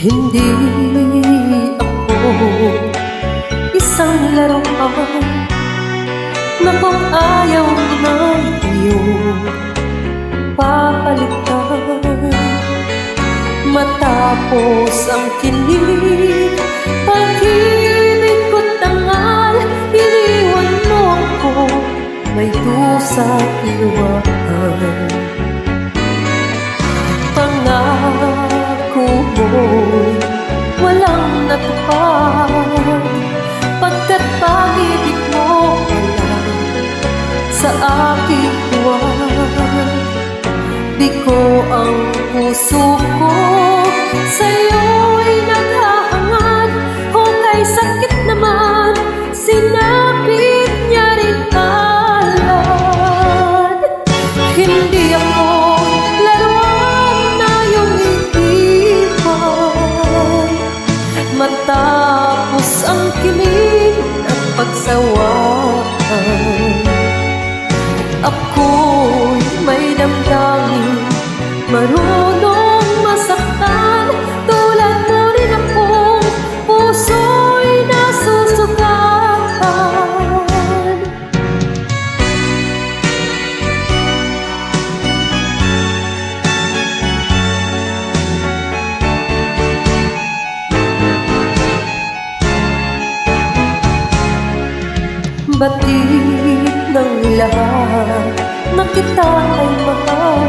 Hindi ako isang laruan na kung ayaw ng iyong papalitan. Matapos ang kilig, pag-ibig ko't tangal, iniwan mo ako, may dusa't iwanan. Pangako mo'y walang natupad, pagkat pag-ibig mo pala sa aking buwan. Di ko ang puso ko sa'yo'y naghahangad, kung kay sakit naman sinapit niya rin alad. Hindi ako laruan na iyong iiwan, matapos ang kilig at pagsawaan. Ako'y may damdamin, marunong masaktan, tulad mo rin akong puso'y nasusugatan. Batid ng lahat na kita ay mahal,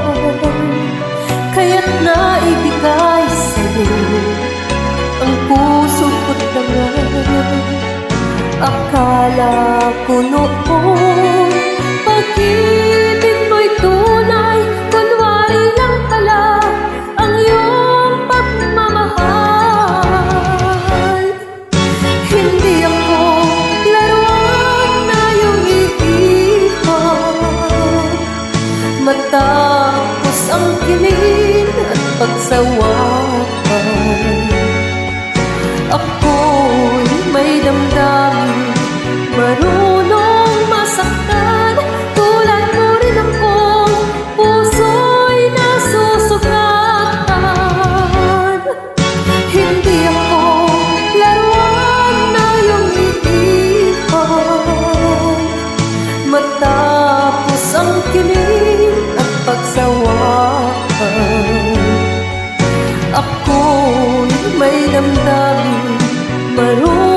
kaya't naibigay sa'yo ang puso ko't dangal. Akala ko noon pag-ibig mo'y tunay, kunwari lang pala ang iyong pagmamahal. Hindi ako laruan na iyong iiwan, matapos ang kilig at pagsawaan. Ako'y may damdamin, marunong masaktan, tulad mo rin akong puso'y nasusugatan. Hindi ako laruan na iyong iiwan, matapos ang kilig at pagsawaan. Ako'y may damdamin, marunong